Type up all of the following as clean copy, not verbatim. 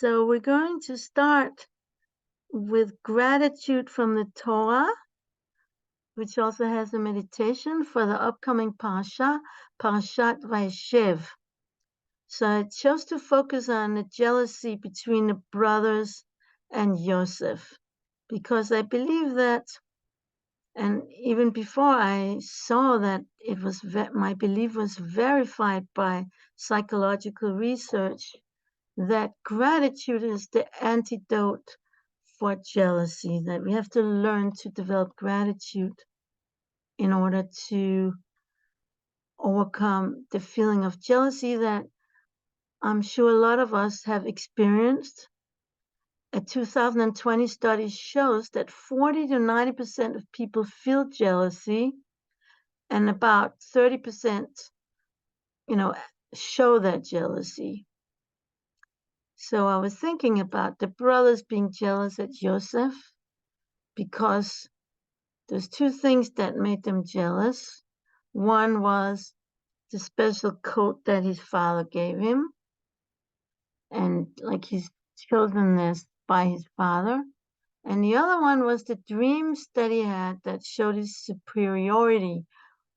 So we're going to start with gratitude from the Torah, which also has a meditation for the upcoming Parashat Vayeshev. So I chose to focus on the jealousy between the brothers and Yosef, because I believe that, and even before I saw that it was, my belief was verified by psychological research, that gratitude is the antidote for jealousy, that we have to learn to develop gratitude in order to overcome the feeling of jealousy that I'm sure a lot of us have experienced. A 2020 study shows that 40 to 90% of people feel jealousy, and about 30%, show that jealousy. So I was thinking about the brothers being jealous at Yosef, because there's two things that made them jealous. One was the special coat that his father gave him, and like he's chosen this by his father. And the other one was the dreams that he had that showed his superiority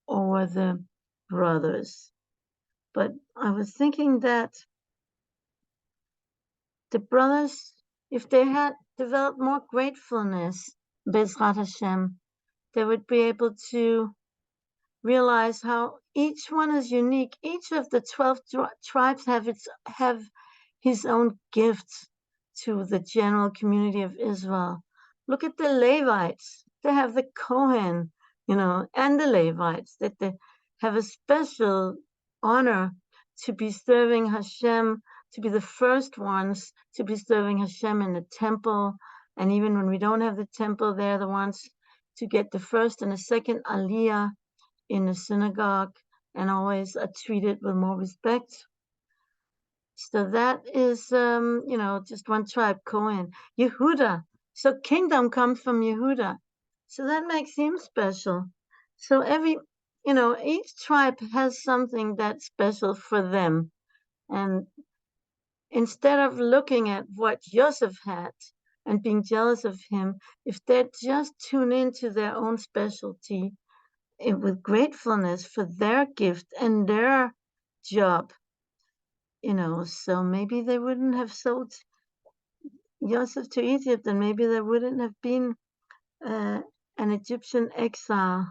over the brothers. But I was thinking that the brothers, if they had developed more gratefulness, Bezrat Hashem, they would be able to realize how each one is unique. Each of the 12 tribes have his own gifts to the general community of Israel. Look at the Levites. They have the Kohen, and the Levites, that they have a special honor to be serving Hashem, to be the first ones to be serving Hashem in the temple. And even when we don't have the temple, they're the ones to get the first and the second aliyah in the synagogue, and always are treated with more respect. So that is, just one tribe, Cohen. Yehuda. So kingdom comes from Yehuda. So that makes him special. So each tribe has something that's special for them. And instead of looking at what Yosef had and being jealous of him, if they just tune into their own specialty with gratefulness for their gift and their job, so maybe they wouldn't have sold Yosef to Egypt, and maybe there wouldn't have been an Egyptian exile.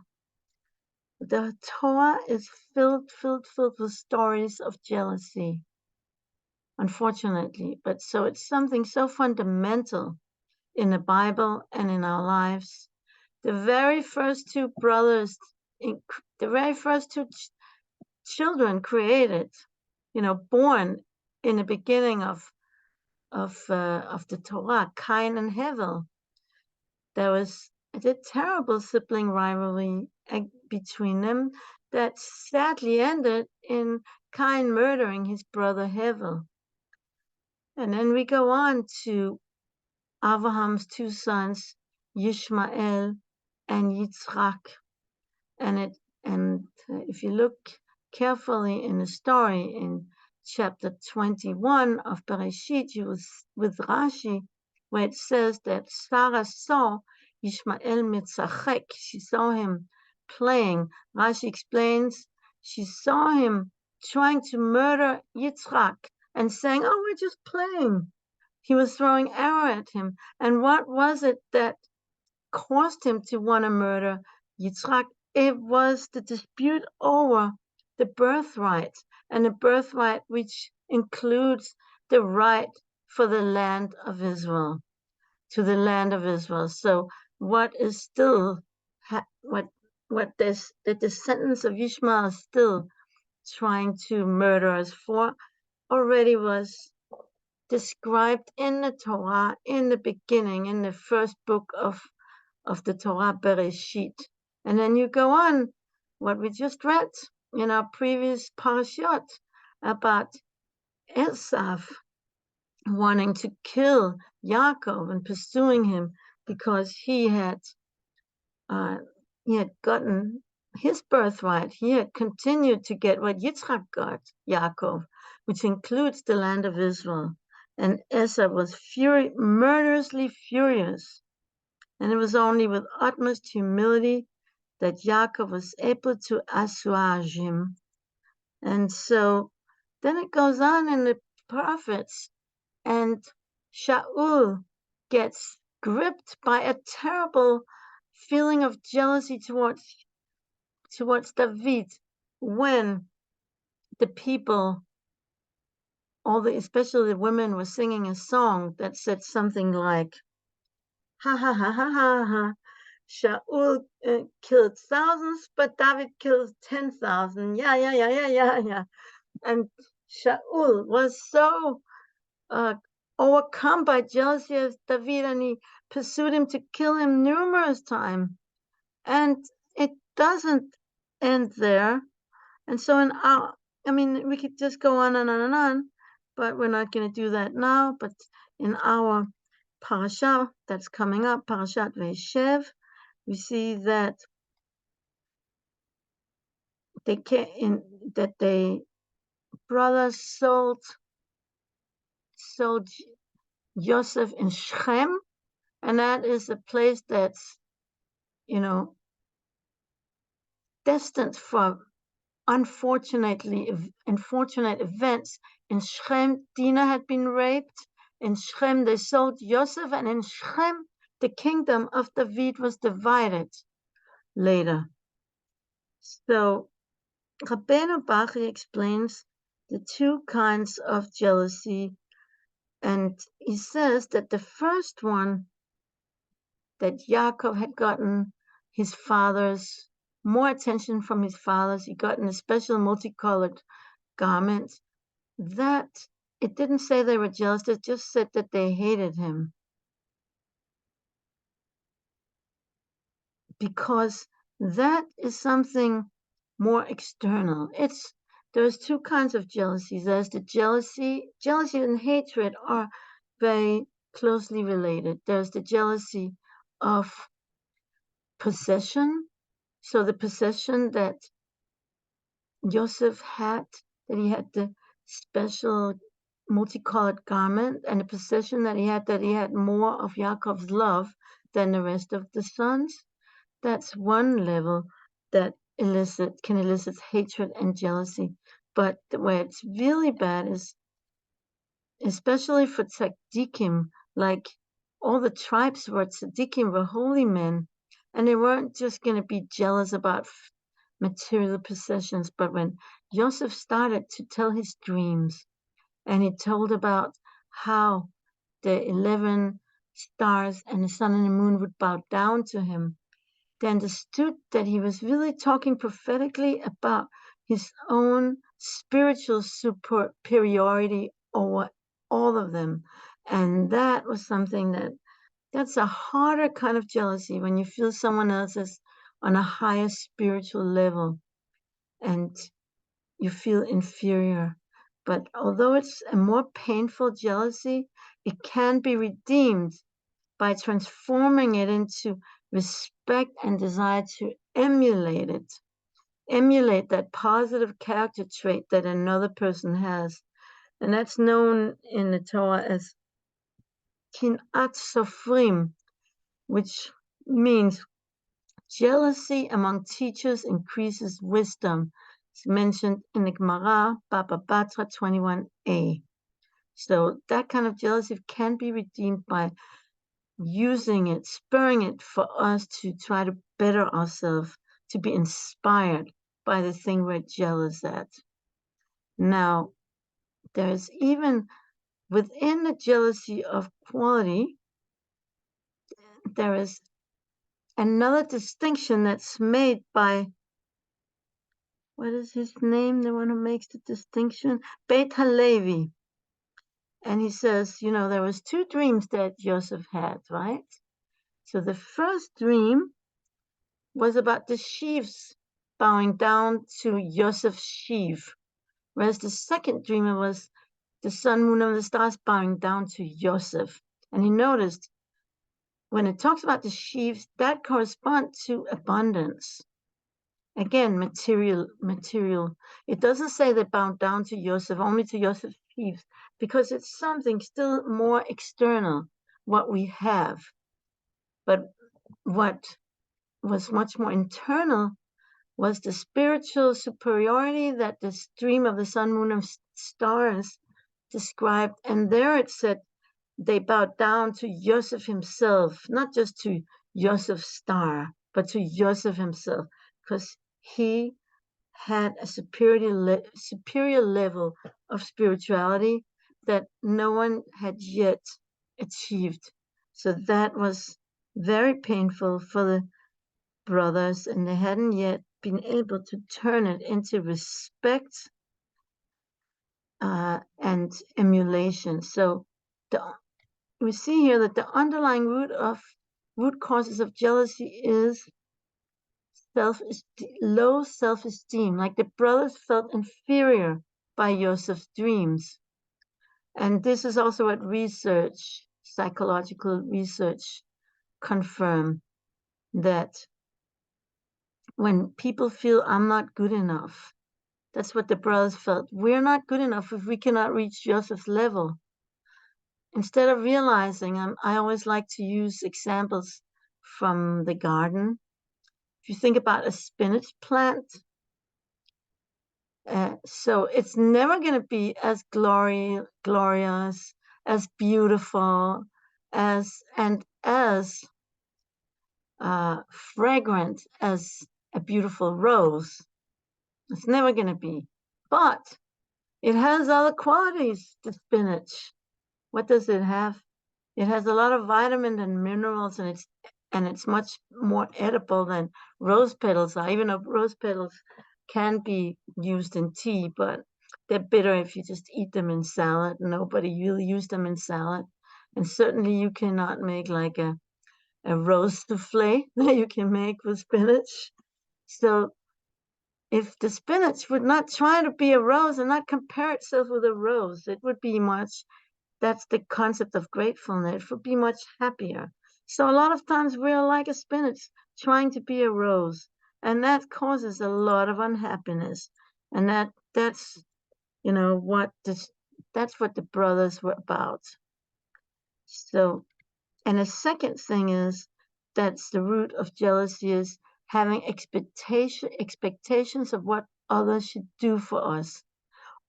The Torah is filled with stories of jealousy, unfortunately. But so it's something so fundamental in the Bible and in our lives. The very first two brothers, the very first two children created, born in the beginning of the Torah, Cain and Hevel. There was a terrible sibling rivalry between them that sadly ended in Cain murdering his brother Hevel. And then we go on to Abraham's two sons, Yishmael and Yitzchak. And if you look carefully in the story in chapter 21 of Bereshit, with Rashi, where it says that Sarah saw Yishmael mitzachek. She saw him playing. Rashi explains she saw him trying to murder Yitzchak and saying, "Oh, we're just playing." He was throwing arrow at him. And what was it that caused him to want to murder Yitzchak? It was the dispute over the birthright, and the birthright which includes the right for the land of Israel, to the land of Israel. So what is still, what the descendants of Ishmael are still trying to murder us for, already was described in the Torah in the beginning, in the first book of the Torah, Bereshit. And then you go on, what we just read in our previous parashat about Esav wanting to kill Yaakov and pursuing him because he had gotten his birthright. He had continued to get what Yitzchak got, Yaakov, which includes the land of Israel. And Esau was murderously furious. And it was only with utmost humility that Yaakov was able to assuage him. And so then it goes on in the prophets, and Shaul gets gripped by a terrible feeling of jealousy towards David when the people, especially the women, were singing a song that said something like, ha ha ha ha ha ha, Shaul killed thousands, but David killed 10,000. Yeah, yeah, yeah, yeah, yeah, yeah. And Shaul was so overcome by jealousy of David, and he pursued him to kill him numerous times. And it doesn't end there. And so we could just go on and on and on, but we're not going to do that now. But in our parasha that's coming up, Parashat Vayeshev, we see that brothers sold Yosef in Shechem, and that is a place that's, destined for unfortunate events. In Shechem, Dinah had been raped. In Shechem, they sold Yosef, and in Shechem, the kingdom of David was divided later. So Rabbeinu Bachya explains the two kinds of jealousy, and he says that the first one, that Yaakov had gotten his father's more attention from his fathers. He got in a special multicolored garment. That it didn't say they were jealous, it just said that they hated him. Because that is something more external. There's two kinds of jealousies. There's the jealousy and hatred are very closely related. There's the jealousy of possession. So the possession that Yosef had, that he had the special multicolored garment, and the possession that he had more of Yaakov's love than the rest of the sons. That's one level that can elicit hatred and jealousy. But where it's really bad is, especially for tzaddikim, like all the tribes were tzaddikim, were holy men, and they weren't just going to be jealous about material possessions. But when Yosef started to tell his dreams, and he told about how the 11 stars and the sun and the moon would bow down to him, they understood that he was really talking prophetically about his own spiritual superiority over all of them. And that was something that's a harder kind of jealousy, when you feel someone else is on a higher spiritual level and you feel inferior. But although it's a more painful jealousy, it can be redeemed by transforming it into respect and desire to emulate that positive character trait that another person has. And that's known in the Torah as kinat sofrim, which means jealousy among teachers increases wisdom. It's mentioned in the Gemara, Baba Batra 21a. So that kind of jealousy can be redeemed by using it, spurring it for us to try to better ourselves, to be inspired by the thing we're jealous at. Now, there's even within the jealousy of quality, there is another distinction that's made by, what is his name? The one who makes the distinction? Beit Halevi. And he says, there was two dreams that Yosef had, right? So the first dream was about the sheaves bowing down to Yosef's sheaf, whereas the second dream was the sun, moon, and the stars bowing down to Yosef. And he noticed when it talks about the sheaves, that corresponds to abundance. Again, material. It doesn't say they bowed down to Yosef, only to Joseph's sheaves, because it's something still more external, what we have. But what was much more internal was the spiritual superiority that the stream of the sun, moon, and stars described. And there it said they bowed down to Yosef himself, not just to Yosef's star, but to Yosef himself, because he had a superior level of spirituality that no one had yet achieved. So that was very painful for the brothers, and they hadn't yet been able to turn it into respect and emulation. So we see here that the underlying root causes of jealousy is low self-esteem, like the brothers felt inferior by Joseph's dreams. And this is also what psychological research confirm, that when people feel I'm not good enough, that's what the brothers felt. We're not good enough if we cannot reach Joseph's level. Instead of realizing, I always like to use examples from the garden. If you think about a spinach plant, so it's never going to be as glorious, as beautiful, as fragrant as a beautiful rose. It's never going to be. But it has other qualities, the spinach. What does it have? It has a lot of vitamins and minerals, and it's much more edible than rose petals are, even though rose petals can be used in tea, but they're bitter if you just eat them in salad. Nobody really used them in salad. And certainly you cannot make like a rose souffle that you can make with spinach. So if the spinach would not try to be a rose and not compare itself with a rose, it would be much, that's the concept of gratefulness, it would be much happier. So a lot of times we're like a spinach trying to be a rose, and that causes a lot of unhappiness. And that's that's what the brothers were about. So, and the second thing is, that's the root of jealousy, is having expectations of what others should do for us,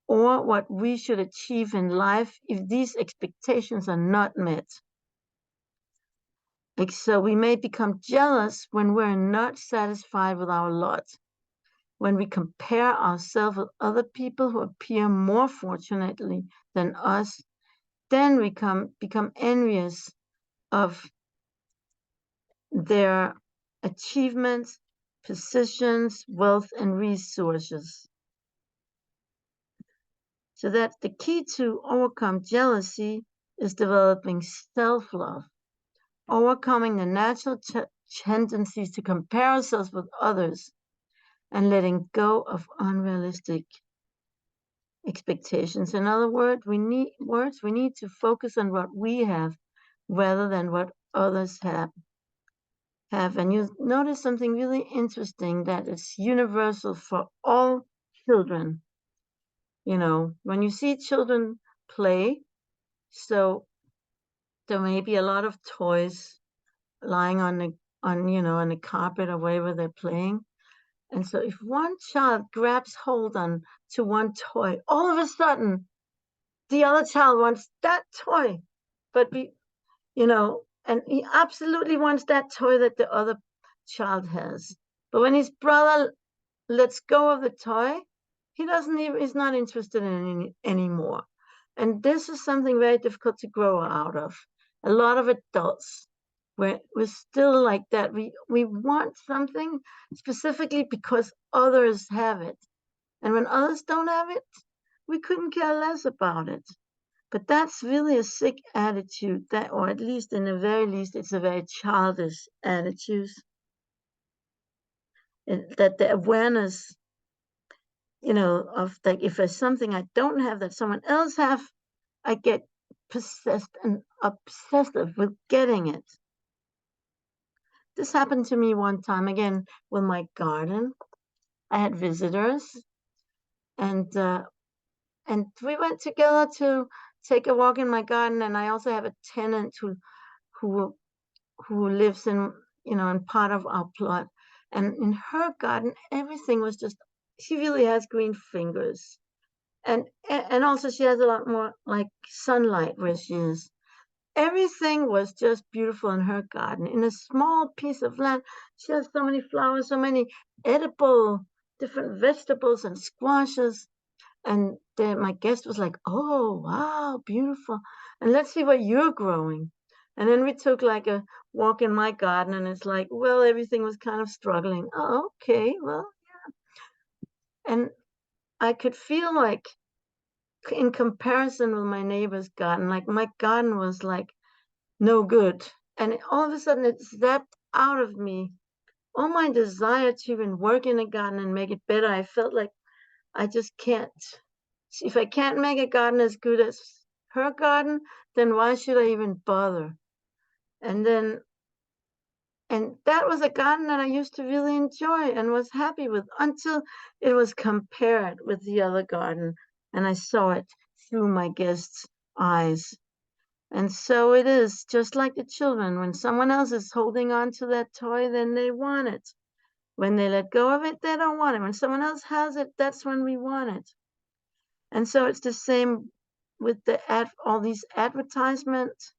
or what we should achieve in life if these expectations are not met. Like, so we may become jealous when we're not satisfied with our lot, when we compare ourselves with other people who appear more fortunately than us. Then we become envious of their achievements, positions, wealth, and resources. So that's the key to overcome jealousy, is developing self-love, overcoming the natural tendencies to compare ourselves with others, and letting go of unrealistic expectations. In other words, we need to focus on what we have rather than what others have. And you notice something really interesting, that it's universal for all children. When you see children play, so there may be a lot of toys lying on the carpet or wherever they're playing. And so if one child grabs hold on to one toy, all of a sudden the other child wants that toy. But and he absolutely wants that toy that the other child has. But when his brother lets go of the toy, he's not interested in it anymore. And this is something very difficult to grow out of. A lot of adults, we're still like that. We want something specifically because others have it. And when others don't have it, we couldn't care less about it. But that's really a sick attitude, or at least in the very least, it's a very childish attitude. That the awareness, of like, if there's something I don't have that someone else have, I get possessed and obsessive with getting it. This happened to me one time, again, with my garden. I had visitors, and we went together to take a walk in my garden. And I also have a tenant who lives in in part of our plot. And in her garden, everything was just. She really has green fingers, and also she has a lot more like sunlight where she is. Everything was just beautiful in her garden. In a small piece of land, she has so many flowers, so many edible different vegetables and squashes. And then my guest was like, "Oh, wow, beautiful. And let's see what you're growing." And then we took like a walk in my garden, and it's like, well, everything was kind of struggling. Oh, okay, well, and I could feel like in comparison with my neighbor's garden, like my garden was like no good. And all of a sudden it zapped out of me all my desire to even work in a garden and make it better. I felt like I just can't. If I can't make a garden as good as her garden, then why should I even bother? And then, and that was a garden that I used to really enjoy and was happy with until it was compared with the other garden and I saw it through my guest's eyes. And so it is just like the children. When someone else is holding on to that toy, then they want it. When they let go of it, they don't want it. When someone else has it, that's when we want it. And so it's the same with all these advertisements.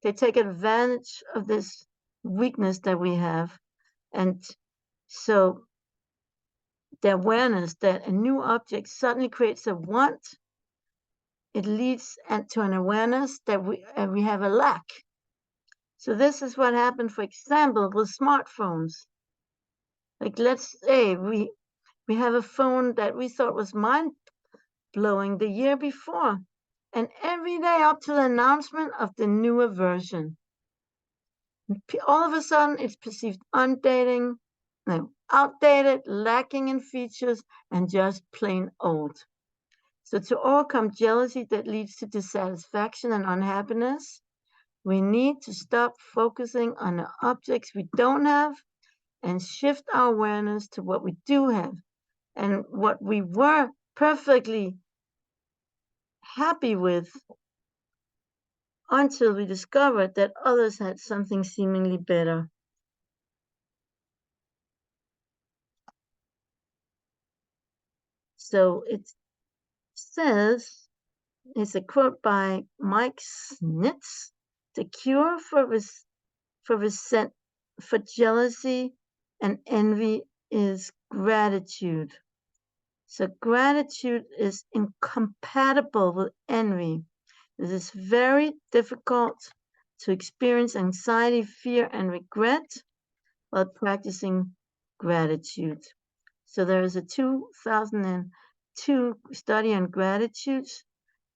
They take advantage of this weakness that we have. And so the awareness that a new object suddenly creates a want, it leads to an awareness that we have a lack. So this is what happened, for example, with smartphones. Like let's say we have a phone that we thought was mind-blowing the year before. And every day up to the announcement of the newer version, all of a sudden it's perceived undating, no, outdated, lacking in features, and just plain old. So to overcome jealousy that leads to dissatisfaction and unhappiness, we need to stop focusing on the objects we don't have and shift our awareness to what we do have and what we were perfectly happy with until we discovered that others had something seemingly better. So it says, it's a quote by Mike Snitz, the cure for jealousy and envy is gratitude. So gratitude is incompatible with envy. It is very difficult to experience anxiety, fear, and regret while practicing gratitude. So there is a 2002 study on gratitude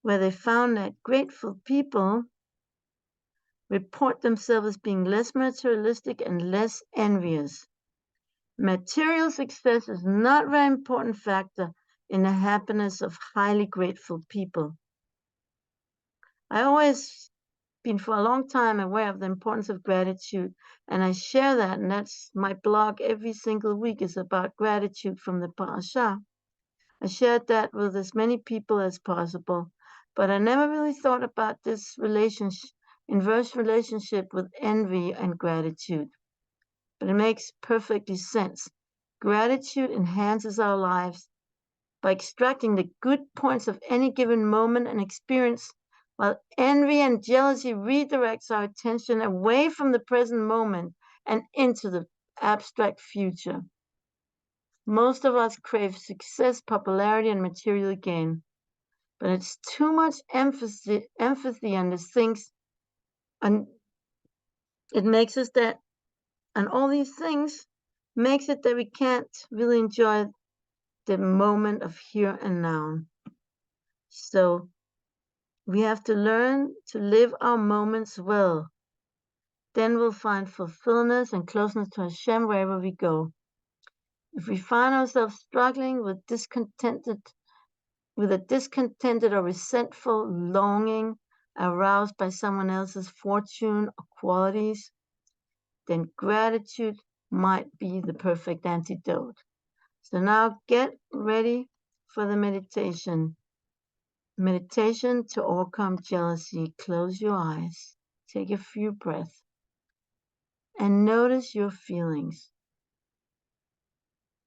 where they found that grateful people report themselves as being less materialistic and less envious. Material success is not a very important factor in the happiness of highly grateful people. I always been for a long time aware of the importance of gratitude, and I share that, and that's my blog every single week is about gratitude from the Parashat. I shared that with as many people as possible, but I never really thought about this inverse relationship with envy and gratitude. But it makes perfectly sense. Gratitude enhances our lives by extracting the good points of any given moment and experience, while envy and jealousy redirects our attention away from the present moment and into the abstract future. Most of us crave success, popularity, and material gain, but it's too much empathy on the things, and it makes us that, and all these things makes it that we can't really enjoy the moment of here and now. So we have to learn to live our moments well. Then we'll find fulfillment and closeness to Hashem wherever we go. If we find ourselves struggling with a discontented or resentful longing aroused by someone else's fortune or qualities, then gratitude might be the perfect antidote. So now get ready for the meditation. Meditation to overcome jealousy. Close your eyes. Take a few breaths. And notice your feelings.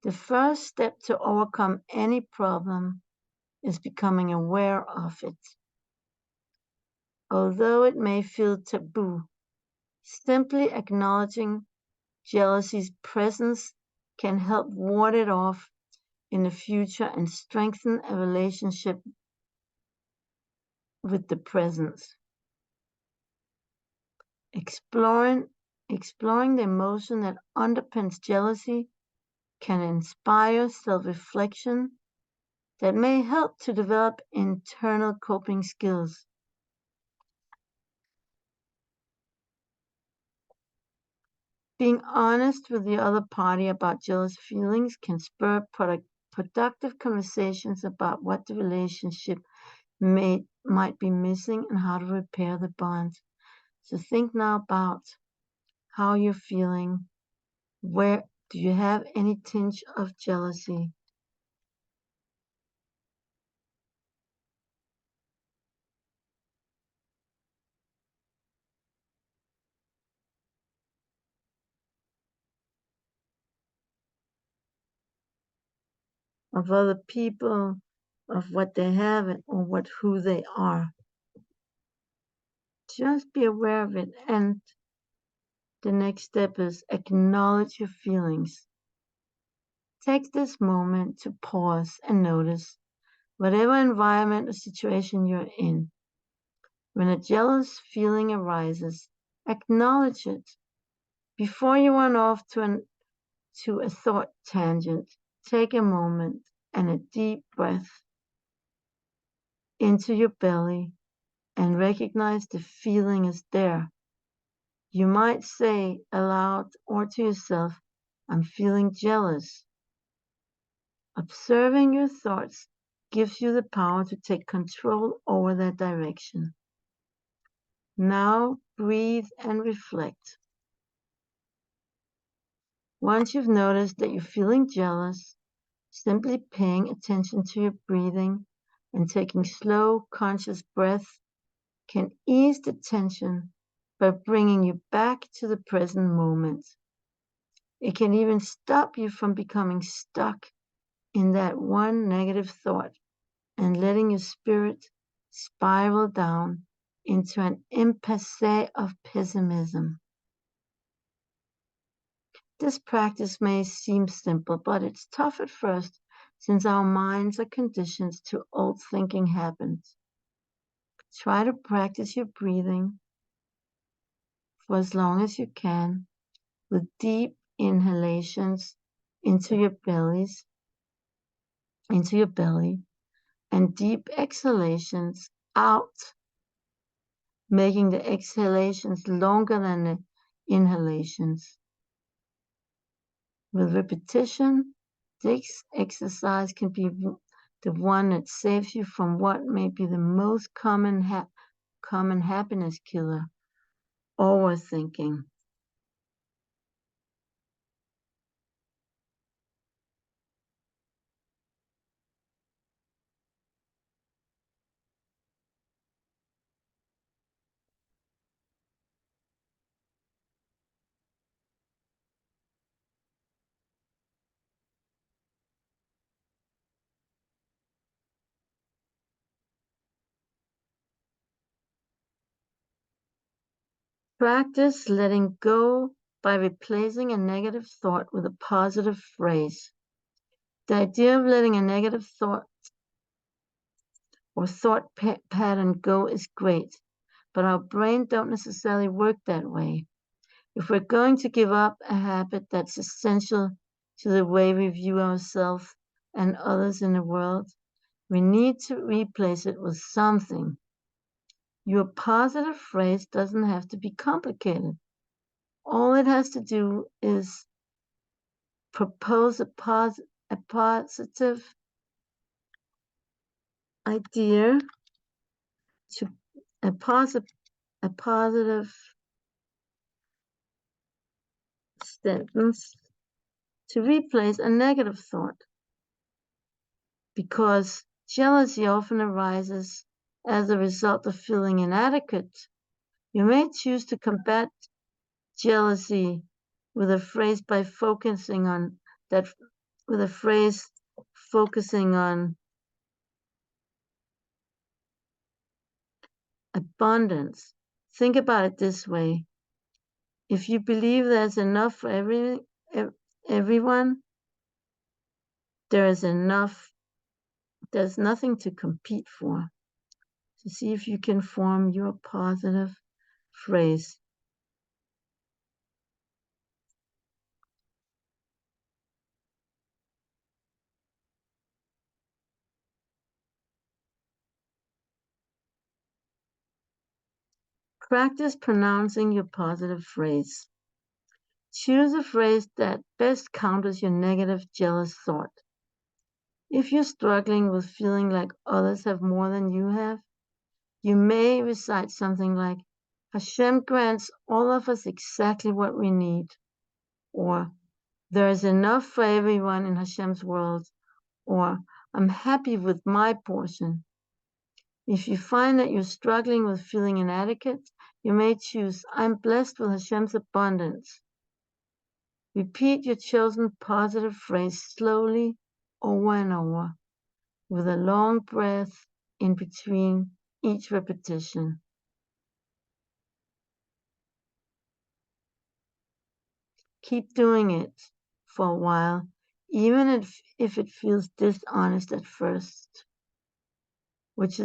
The first step to overcome any problem is becoming aware of it. Although it may feel taboo, simply acknowledging jealousy's presence can help ward it off in the future and strengthen a relationship with the present. Exploring the emotion that underpins jealousy can inspire self-reflection that may help to develop internal coping skills. Being honest with the other party about jealous feelings can spur productive conversations about what the relationship might be missing and how to repair the bond. So think now about how you're feeling. Where do you have any tinge of jealousy? Of other people, of what they have, or who they are? Just be aware of it. And the next step is acknowledge your feelings. Take this moment to pause and notice whatever environment or situation you're in. When a jealous feeling arises, acknowledge it. Before you run off to a thought tangent, take a moment and a deep breath into your belly and recognize the feeling is there. You might say aloud or to yourself, I'm feeling jealous. Observing your thoughts gives you the power to take control over that direction. Now breathe and reflect. Once you've noticed that you're feeling jealous, simply paying attention to your breathing and taking slow, conscious breaths can ease the tension by bringing you back to the present moment. It can even stop you from becoming stuck in that one negative thought and letting your spirit spiral down into an impasse of pessimism. This practice may seem simple, but it's tough at first since our minds are conditioned to old thinking habits. Try to practice your breathing for as long as you can with deep inhalations into your belly and deep exhalations out, making the exhalations longer than the inhalations. With repetition, this exercise can be the one that saves you from what may be the most common happiness killer, overthinking. Practice letting go by replacing a negative thought with a positive phrase. The idea of letting a negative thought or thought pattern go is great, but our brain don't necessarily work that way. If we're going to give up a habit that's essential to the way we view ourselves and others in the world, we need to replace it with something. Your positive phrase doesn't have to be complicated. All it has to do is propose a positive idea to a positive sentence to replace a negative thought. Because jealousy often arises as a result of feeling inadequate. You may choose to combat jealousy with a phrase by focusing on that, with a phrase focusing on abundance. Think about it this way. If you believe there's enough for everyone, there's nothing to compete for. So see if you can form your positive phrase. Practice pronouncing your positive phrase. Choose a phrase that best counters your negative, jealous thought. If you're struggling with feeling like others have more than you have, you may recite something like, Hashem grants all of us exactly what we need, or there is enough for everyone in Hashem's world, or I'm happy with my portion. If you find that you're struggling with feeling inadequate, you may choose, I'm blessed with Hashem's abundance. Repeat your chosen positive phrase slowly over and over, with a long breath in between each repetition. Keep doing it for a while, even if it feels dishonest at first, which